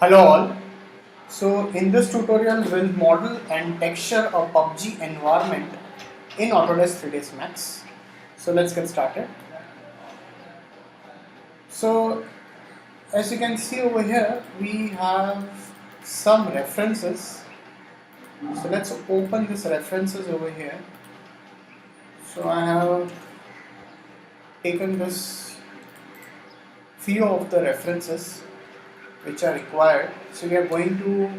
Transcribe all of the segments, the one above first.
Hello all. So in this tutorial we'll model and texture a PUBG environment in Autodesk 3dsmax. So let's get started. So as you can see over here we have some references. So let's open these references over here. So I have taken this few of the references which are required. So we are going to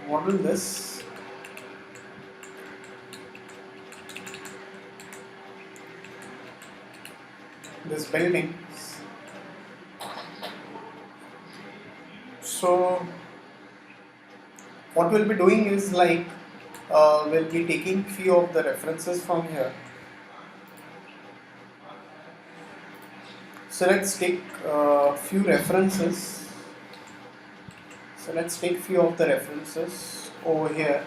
model this. Building. So what we'll be doing is like we'll be taking few of the references from here. So let's take few references. So let's take few of the references over here.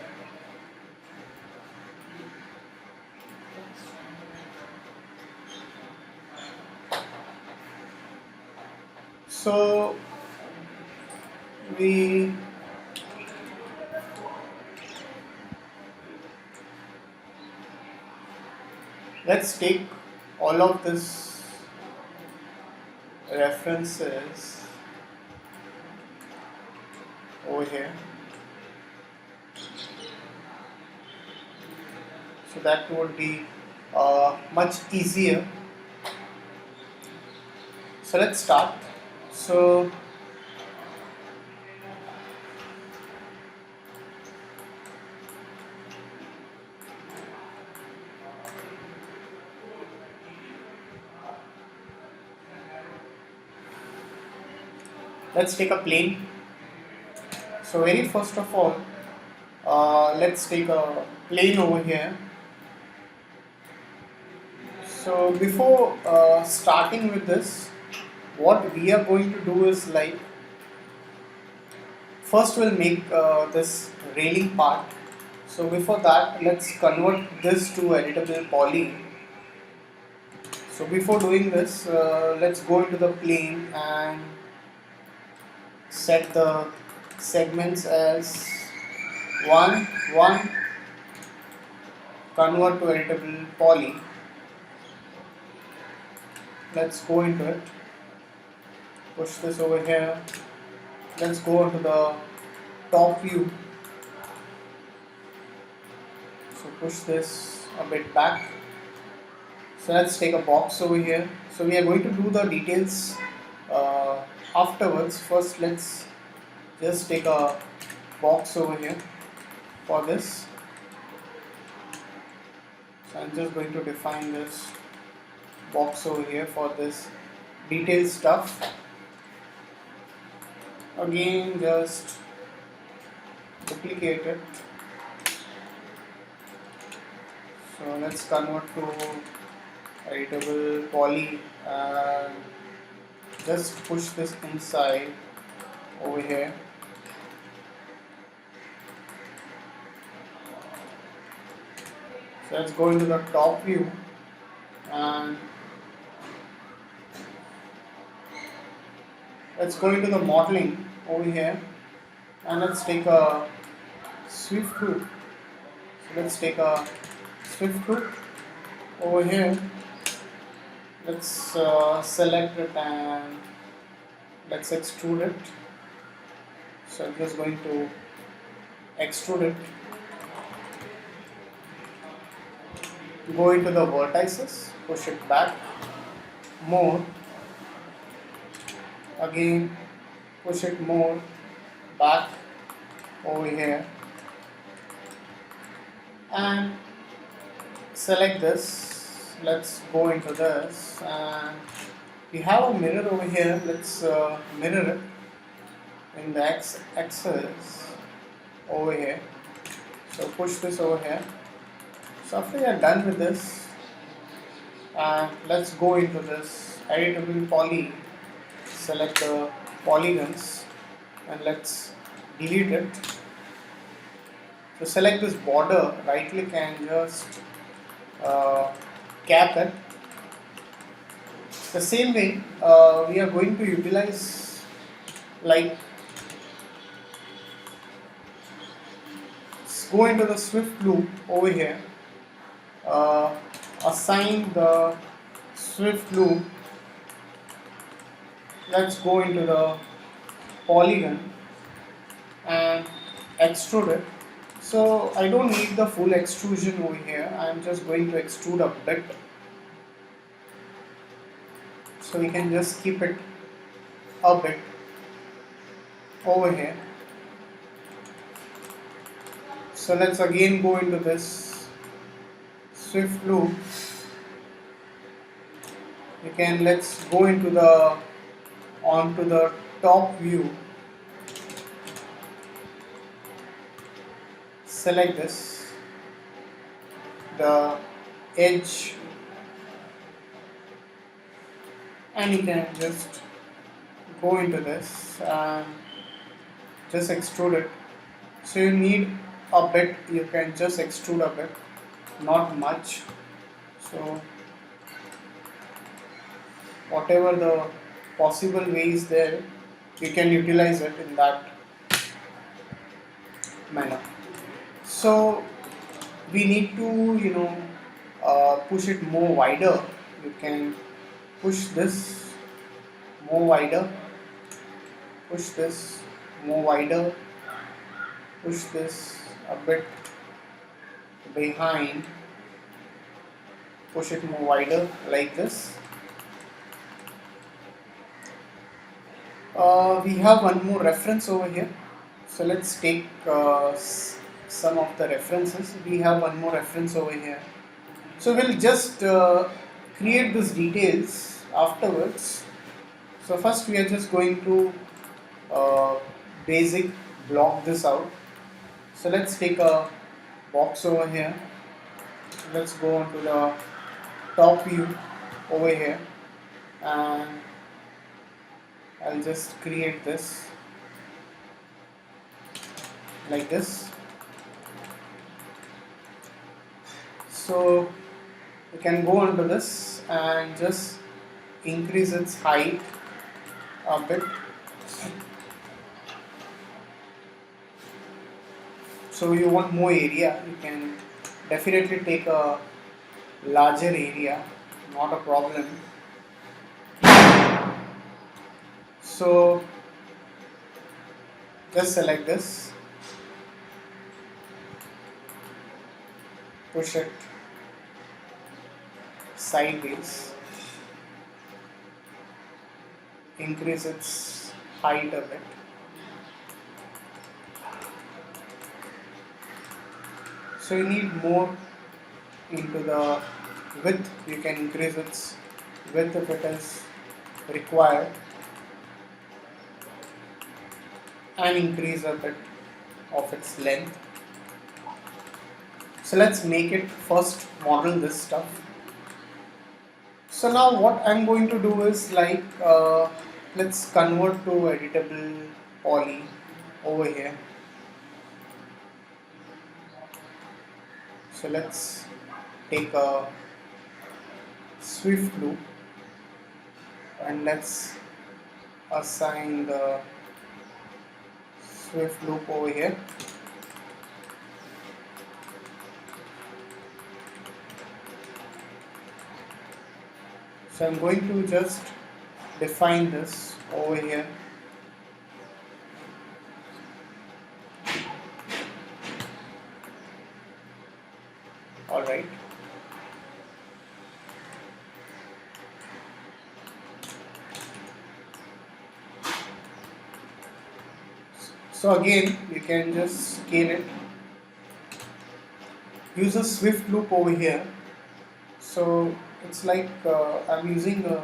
So let's take all of this references over here, so that would be much easier. So let's start. So let's take a plane. So very first of all, let's take a plane over here. So before starting with this, what we are going to do is like, first we'll make this railing part. So before that, let's convert this to editable poly. So before doing this, let's go into the plane and set the segments as 1, 1, convert to editable poly. Let's go into it, push this over here. Let's go into the top view. So push this a bit back. So let's take a box over here. So we are going to do the details afterwards. First let's just take a box over here for this. So I'm just going to define this box over here for this detailed stuff. Again, just duplicate it. So let's convert to editable poly and just push this inside over here. So let's go into the top view and let's go into the modeling over here and let's take a swift group. So let's take a swift group over here. Let's select it and let's extrude it. So I'm just going to extrude it. Go into the vertices, push it back more. Again, push it more back over here and select this. Let's go into this and we have a mirror over here. Let's mirror it in the x-axis over here. So push this over here. So after you are done with this, let's go into this editable poly. Select the polygons and let's delete it. So select this border, right click and just cap it. The same way we are going to utilize like go into the Swift loop over here, assign the Swift loop, let's go into the polygon and extrude it. So I don't need the full extrusion over here, I am just going to extrude a bit. So we can just keep it a bit over here. So let's again go into this Swift loop. Let's go into the onto the top view. Select this, the edge, and you can just go into this and just extrude it. So you need a bit, you can just extrude a bit, not much. So whatever the possible way is there, you can utilize it in that manner. So we need to push it more wider. You can push this more wider, push this more wider, push this a bit behind, push it more wider like this. We have one more reference over here, so let's take some of the references. We have one more reference over here, so we'll just create these details afterwards. So first we are just going to basic block this out. So let's take a box over here, let's go onto the top view over here, and I'll just create this like this. So you can go onto this and just increase its height a bit. So you want more area, you can definitely take a larger area, not a problem. So just select this, push it sideways, increase its height a bit. So you need more into the width, you can increase its width if it is required, and increase a bit of its length. So let's make it first model this stuff. So now what I'm going to do is let's convert to editable poly over here. So let's take a Swift loop and let's assign the Swift loop over here. So I'm going to just define this over here. Alright. So again, you can just scale it. Use a Swift loop over here. So it's like I'm using a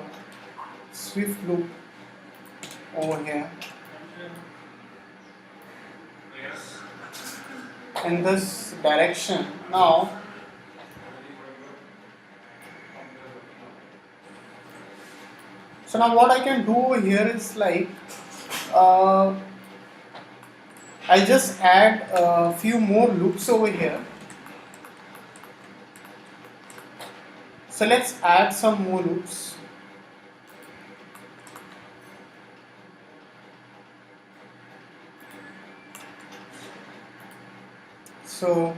Swift loop over here. In this direction. Now what I can do over here is I'll just add a few more loops over here. So let's add some more loops. So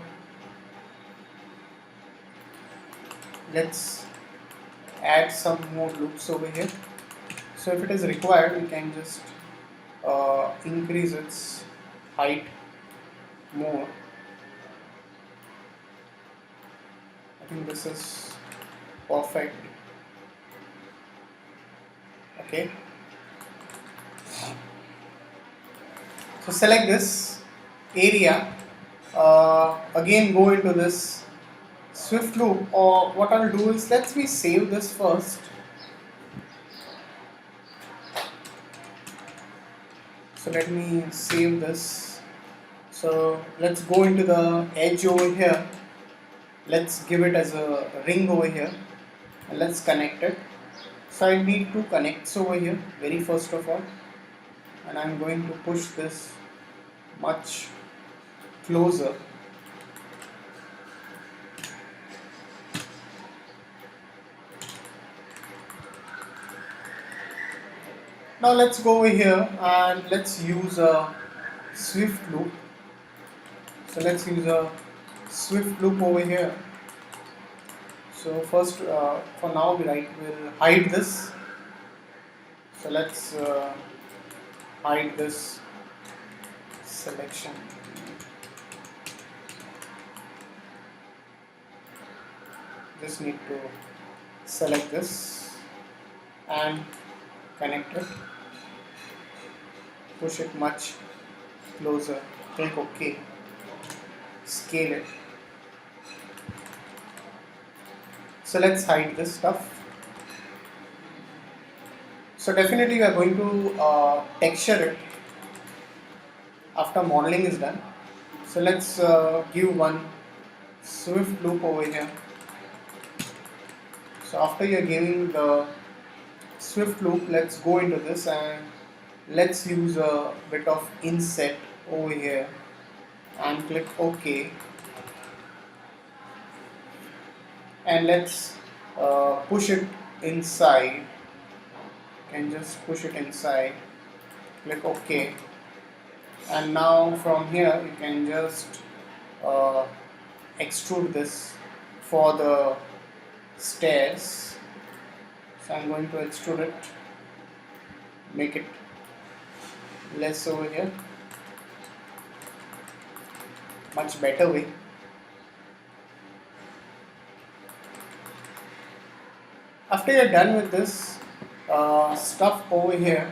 let's add some more loops over here. So if it is required, we can just increase its height more. I think this is perfect. Okay. So select this area. Again, go into this Swift loop, or what I'll do is, let me save this first. So let me save this. So let's go into the edge over here. Let's give it as a ring over here, and let's connect it. So I need two connects over here, very first of all, and I'm going to push this much closer. Now let's go over here and let's use a Swift loop. So let's use a Swift loop over here. So first, for now, we'll hide this. So let's hide this selection. Just need to select this and connect it. Push it much closer. Click OK. Scale it. So let's hide this stuff. So definitely we are going to texture it after modeling is done. So let's give one Swift loop over here. So after you're giving the Swift loop, let's go into this and let's use a bit of inset over here and click OK. And let's push it inside. You can just push it inside, click OK. And now from here you can just extrude this for the stairs. So I'm going to extrude it, make it less over here, much better way. After you're done with this stuff over here,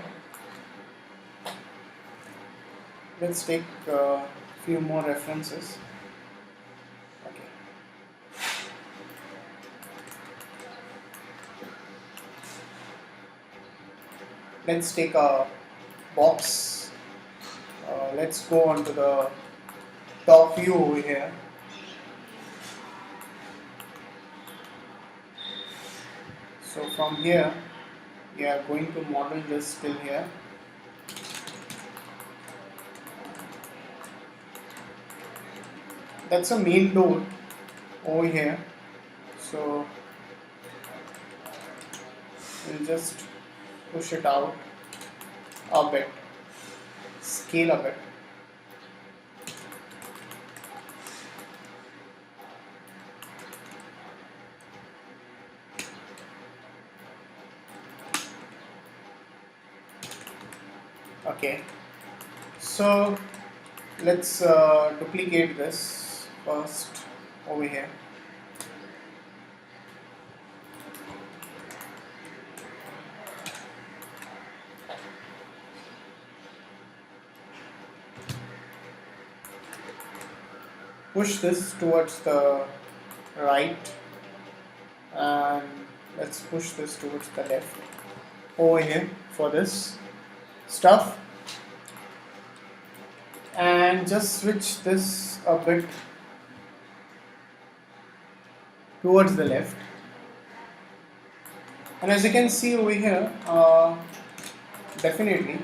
let's take a few more references. Okay. Let's take a box. Let's go onto the top view over here. So from here, we are going to model this till here. That's a main door over here. So we'll just push it out a bit, scale a bit. Okay, so let's duplicate this first over here. Push this towards the right and let's push this towards the left over here for this stuff, and just switch this a bit towards the left. And as you can see over here, definitely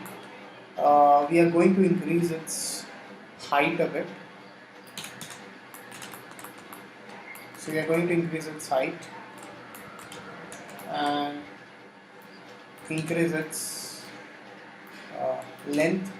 we are going to increase its height a bit. So we are going to increase its height and increase its length.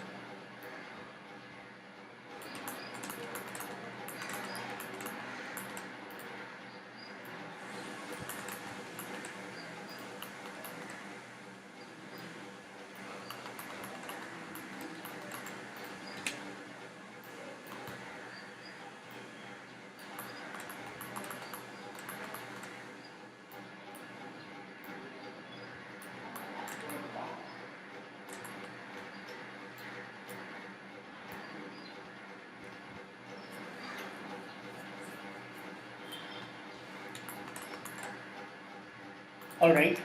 Alright,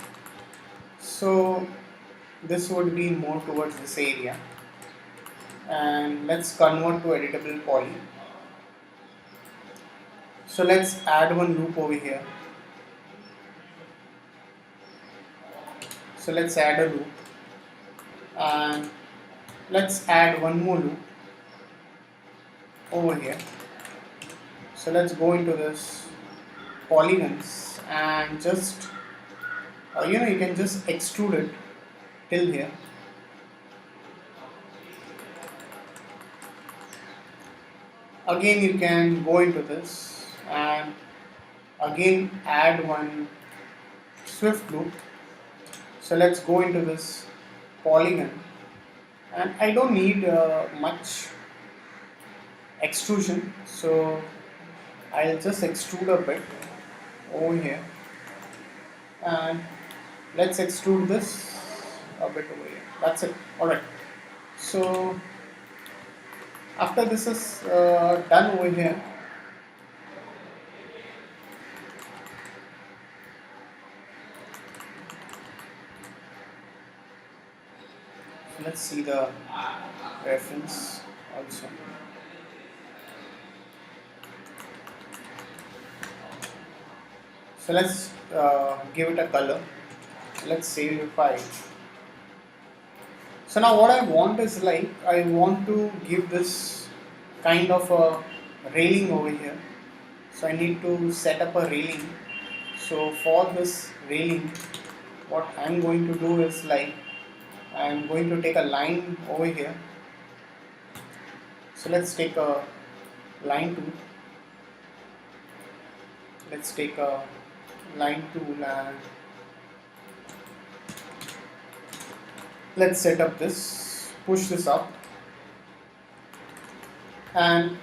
so this would be more towards this area, and let's convert to editable poly. So let's add one loop over here. So let's add a loop, and let's add one more loop over here. So let's go into this polygons and just you can just extrude it till here. Again you can go into this and again add one swift loop. So let's go into this polygon, and I don't need much extrusion, so I'll just extrude a bit over here, and let's extrude this a bit over here. That's it. Alright, so after this is done over here, let's see the reference also. So let's give it a color. Let's save the file. So now what I want is I want to give this kind of a railing over here. So I need to set up a railing. So for this railing, what I'm going to do is I'm going to take a line over here. So let's take a line tool. Let's take a line tool and let's set up this, push this up and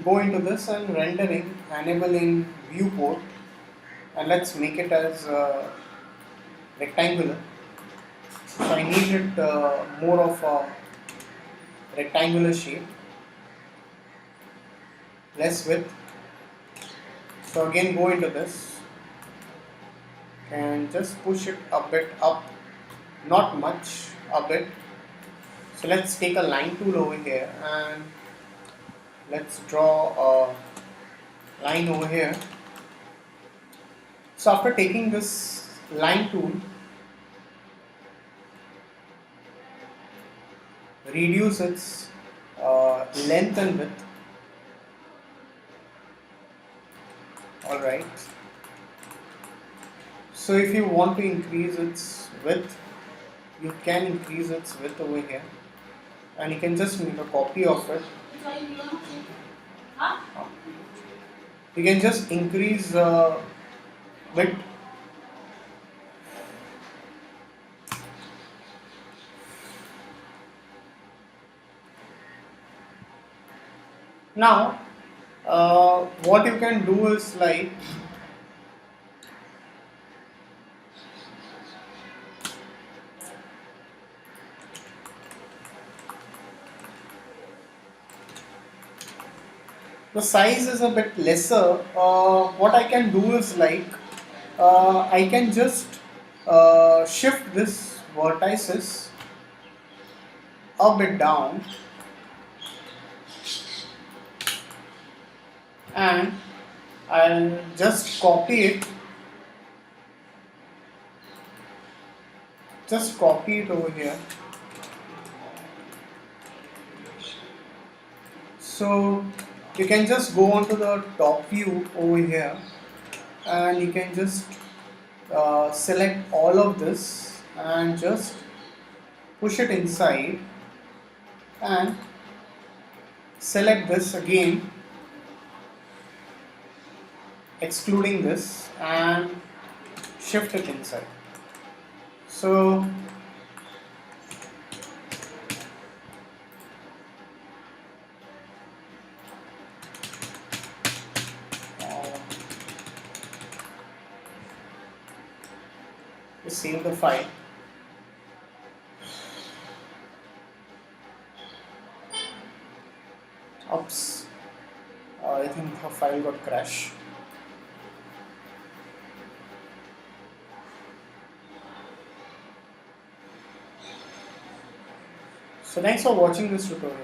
go into this and rendering, enabling viewport, and let's make it as rectangular. So I need it more of a rectangular shape, less width. So again go into this and just push it a bit up, not much, a bit. So let's take a line tool over here and let's draw a line over here. So after taking this line tool, reduce its length and width. Alright. So if you want to increase its width, you can increase its width over here, and you can just make a copy of it. You can just increase width. Now what you can do is the size is a bit lesser. What I can do is I can just shift this vertices a bit down and I'll just copy it. Just copy it over here. So you can just go onto the top view over here and you can just select all of this and just push it inside and select this again, excluding this, and shift it inside. So just save the file. Oops, I think the file got crashed. So thanks for watching this tutorial.